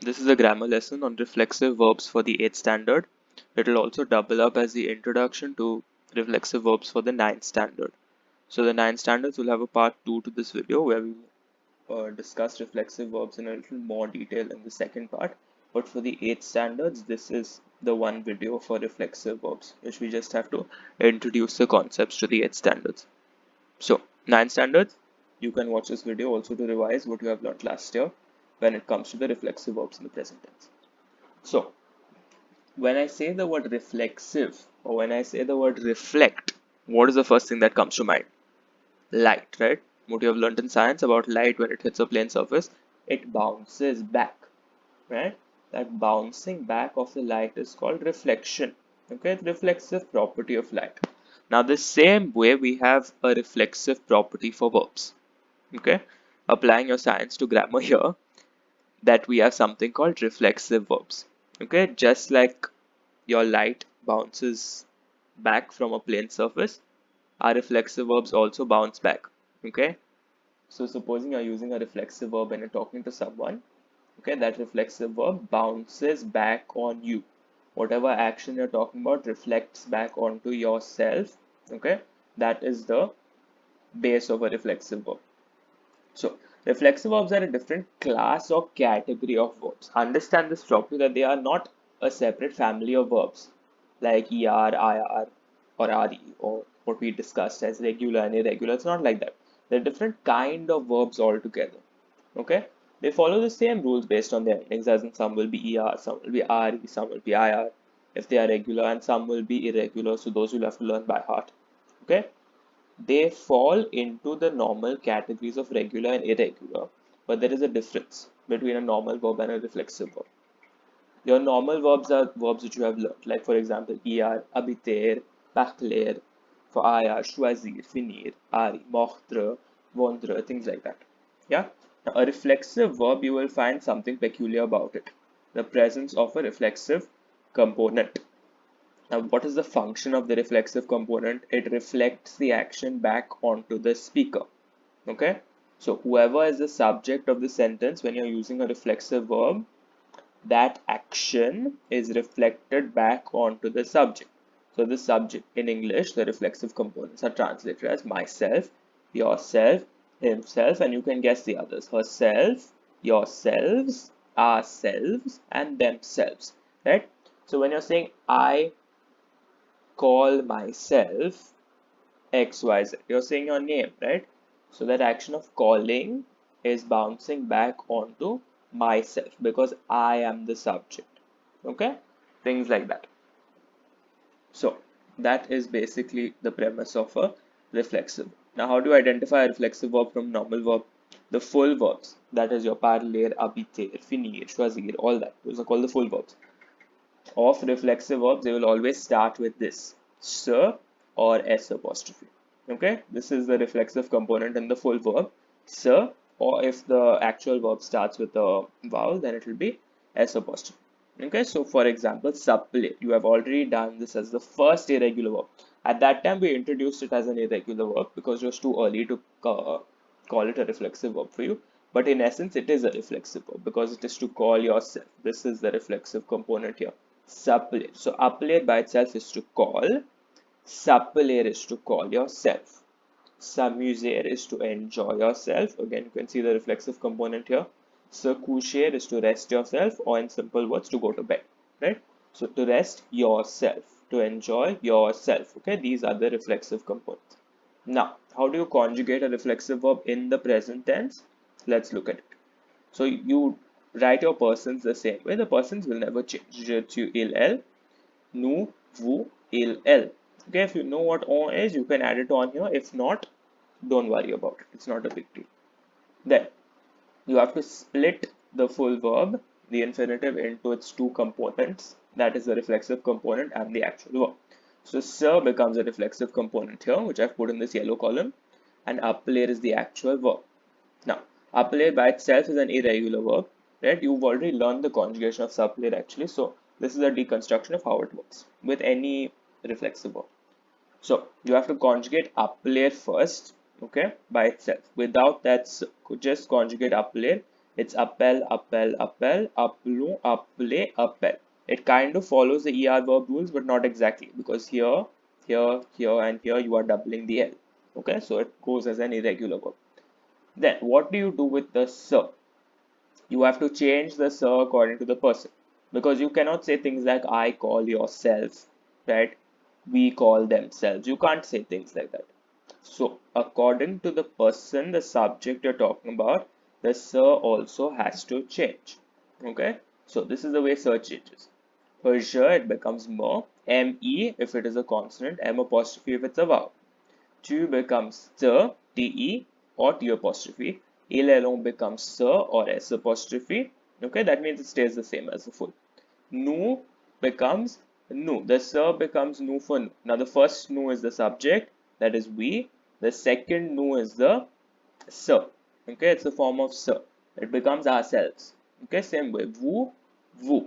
This is a grammar lesson on reflexive verbs for the 8th standard. It will also double up as the introduction to reflexive verbs for the 9th standard. So the 9th standards will have a part 2 to this video where we discuss reflexive verbs in a little more detail in the second part. But for the 8th standards, this is the one video for reflexive verbs, which we just have to introduce the concepts to the 8th standards. So 9th standards, you can watch this video also to revise what you have learned last year when it comes to the reflexive verbs in the present tense. So when I say the word reflexive or when I say the word reflect, what is the first thing that comes to mind? Light, right? What you have learned in science about light when it hits a plane surface, it bounces back, right? That bouncing back of the light is called reflection. Okay, the reflexive property of light. Now, the same way we have a reflexive property for verbs. Okay, applying your science to grammar here, that we have something called reflexive verbs. Okay, just like your light bounces back from a plane surface, our reflexive verbs also bounce back. Okay, so supposing you're using a reflexive verb and you're talking to someone, okay, that reflexive verb bounces back on you. Whatever action you're talking about reflects back onto yourself. Okay, that is the base of a reflexive verb. So reflexive verbs are a different class or category of verbs. Understand this properly that they are not a separate family of verbs like ER, IR, or RE, or what we discussed as regular and irregular. It's not like that. They're different kind of verbs altogether. Okay? They follow the same rules based on their endings, as in some will be ER, some will be RE, some will be IR if they are regular, and some will be irregular. So those you'll have to learn by heart. Okay? They fall into the normal categories of regular and irregular, but there is a difference between a normal verb and a reflexive verb. Your normal verbs are verbs which you have learned, like for example, er, habiter, parler, for IR, choisir, finir, ari, mochtre, vondre, things like that. Yeah. Now, a reflexive verb, you will find something peculiar about it: the presence of a reflexive component. Now, what is the function of the reflexive component? It reflects the action back onto the speaker. Okay, so whoever is the subject of the sentence, when you're using a reflexive verb, that action is reflected back onto the subject. So, the subject in English, the reflexive components are translated as myself, yourself, himself, and you can guess the others: herself, yourselves, ourselves, and themselves. Right? So, when you're saying I call myself XYZ, you're saying your name, right? So that action of calling is bouncing back onto myself because I am the subject. Okay? Things like that. So that is basically the premise of a reflexive. Now, how do you identify a reflexive verb from normal verb? The full verbs, that is your parler, habiter, finir, choisir, all that. Those are called the full verbs. Of reflexive verbs, they will always start with this s or s apostrophe. Okay, this is the reflexive component in the full verb s, or if the actual verb starts with a vowel, then it will be s apostrophe. Okay, so for example, supplicate. You have already done this as the first irregular verb. At that time, we introduced it as an irregular verb because it was too early to call it a reflexive verb for you. But in essence, it is a reflexive verb because it is to call yourself. This is the reflexive component here. Supplicate. So appellate by itself is to call. Supplicare is to call yourself. S'amuser is to enjoy yourself. Again, you can see the reflexive component here. Se coucher is to rest yourself, or in simple words, to go to bed. Right? So to rest yourself, to enjoy yourself. Okay, these are the reflexive components. Now, how do you conjugate a reflexive verb in the present tense? Let's look at it. So you write your persons the same way. The persons will never change. Je, tu, il, elle, nous, vous, il, elle. Okay, if you know what on is, you can add it on here. If not, don't worry about it. It's not a big deal. Then you have to split the full verb, the infinitive, into its two components. That is the reflexive component and the actual verb. So sir becomes a reflexive component here, which I've put in this yellow column, and appeler is the actual verb. Now, appeler by itself is an irregular verb, right? You've already learned the conjugation of suppeler actually. So this is a deconstruction of how it works with any reflexive verb. So you have to conjugate appeler first, okay, by itself. Without that, just conjugate appeler, It's appel, appel, appel, appelons, appeler, appel. It kind of follows the ER verb rules, but not exactly, because here, here, here, and here you are doubling the L. Okay, so it goes as an irregular verb. Then what do you do with the sir? You have to change the sir according to the person, because you cannot say things like I call yourself, right? We call themselves. You can't say things like that. So according to the person, the subject you're talking about, the sir also has to change. Okay, so this is the way sir changes. For sure, it becomes me, me if it is a consonant, m apostrophe if it's a vowel. Tu becomes te, te, or t apostrophe. Il, elon becomes se or s apostrophe. Okay, that means it stays the same as the full. Nu becomes nu. The sir becomes nu for nu. Now the first nu is the subject, that is we. The second nu is the sir. Okay, it's a form of sir. It becomes ourselves. Okay, same way. Vous, vous.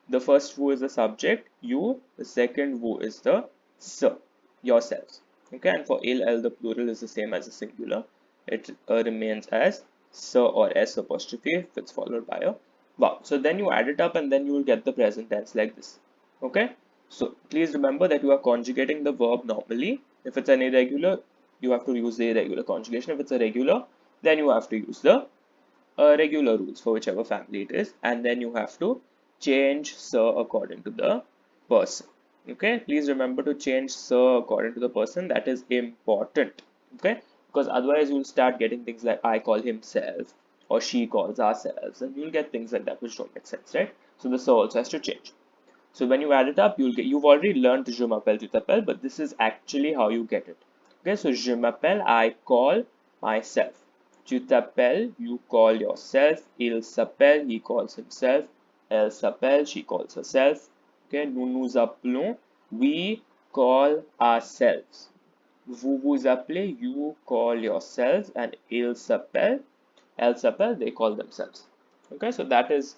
The first vous is the subject, you. The second vous is the sir, yourselves. Okay, and for il, el, the plural is the same as the singular. It remains as sir or s apostrophe if it's followed by a vowel. So then you add it up and then you will get the present tense like this. Okay, so please remember that you are conjugating the verb normally. If it's an irregular, you have to use the irregular conjugation. If it's a regular, then you have to use the regular rules for whichever family it is, and then you have to change sir according to the person. Okay, please remember to change sir according to the person. That is important. Okay, because otherwise you'll start getting things like I call himself or she calls ourselves, and you'll get things like that which don't make sense, right? So the sir also has to change. So when you add it up, you've already learned je m'appelle, tu t'appelles, but this is actually how you get it. Okay, so je m'appelle, I call myself. Tu t'appelles, you call yourself. Il s'appelle, he calls himself. Elle s'appelle, she calls herself. Okay, nous nous appelons, we call ourselves. Vous vous appelez, you call yourselves, and il s'appelle, elle s'appelle, they call themselves. Okay, so that is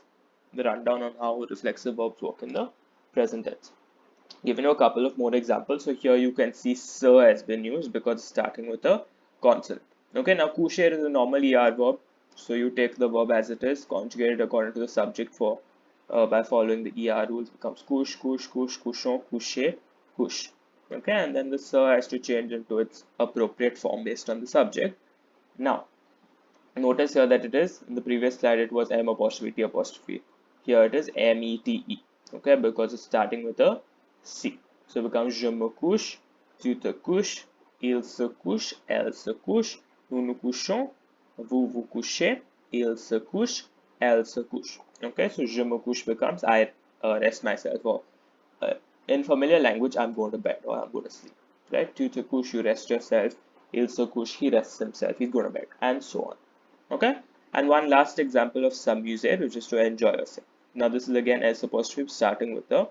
the rundown on how reflexive verbs work in the present tense. Given you a couple of more examples. So here you can see sir has been used because it's starting with a consonant. Okay, now coucher is a normal ER verb. So you take the verb as it is, conjugate it according to the subject for by following the ER rules, becomes couche, couche, couche, couchon, coucher, couche. Okay, and then the sir has to change into its appropriate form based on the subject. Now, notice here that it is, in the previous slide it was m apostrophe t apostrophe. Here it is mete. Okay, because it's starting with a C. So it becomes je me couche, tu te couches, il se couche, elle se couche, nous nous couchons, vous vous couchez, il se couche, elle se couche. Okay, so je me couche becomes I rest myself, or in familiar language I'm going to bed or I'm going to sleep. Right? Tu te couches, you rest yourself. Il se couche, he rests himself, he's going to bed, and so on. Okay, and one last example of s'amuser, which is to enjoy yourself. Now this is again S apostrophe starting with the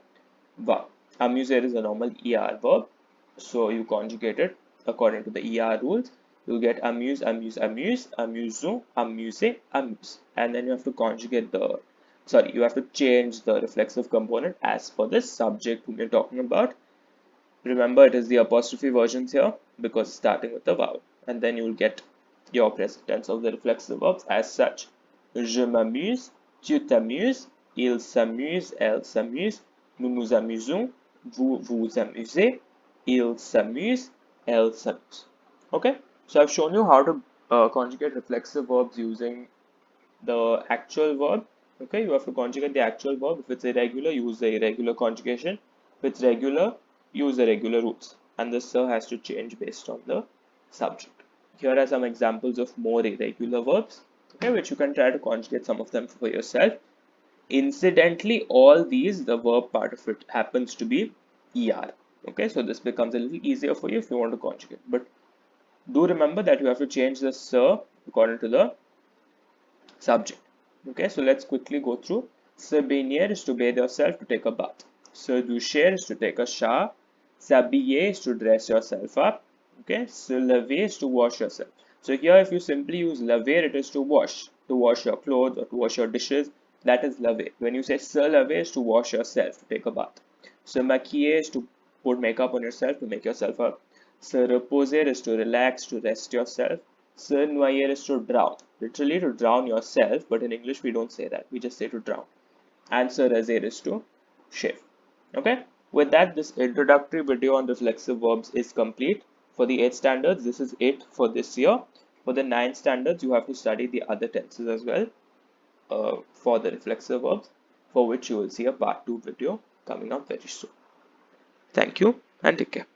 verb. Amuser is a normal ER verb, so you conjugate it according to the ER rules. You'll get amuse, amuse, amuse, amusons, amuser, amuse, and then you have to conjugate the, sorry, you have to change the reflexive component as per the subject whom you're talking about. Remember, it is the apostrophe versions here because starting with the vowel, and then you will get your present tense of the reflexive verbs as such. Je m'amuse, tu t'amuses, il s'amuse, elle s'amuse, nous nous amusons, vous vous amusez, il s'amuse, elle s'amuse. Okay, so I've shown you how to conjugate reflexive verbs using the actual verb. Okay, you have to conjugate the actual verb. If it's irregular, use the irregular conjugation. If it's regular, use the regular rules. And the sir has to change based on the subject. Here are some examples of more irregular verbs, okay, which you can try to conjugate some of them for yourself. Incidentally, all these, the verb part of it happens to be ER. Okay, so this becomes a little easier for you if you want to conjugate. But do remember that you have to change the sir according to the subject. Okay, so let's quickly go through. Se baigner is to bathe yourself, to take a bath. Se doucher is to take a shower. S'habiller is to dress yourself up. Okay, se laver is to wash yourself. So here if you simply use laver, it is to wash your clothes or to wash your dishes. That is laver. When you say se laver is to wash yourself, to take a bath. Se maquiller is to put makeup on yourself, to make yourself up. Se reposer is to relax, to rest yourself. Se noyer is to drown. Literally to drown yourself, but in English we don't say that. We just say to drown. And se raser is to shave. Okay? With that, this introductory video on reflexive verbs is complete. For the 8th standards, this is it for this year. For the 9th standards, you have to study the other tenses as well for the reflexive verbs, for which you will see a part 2 video coming up very soon. Thank you and take care.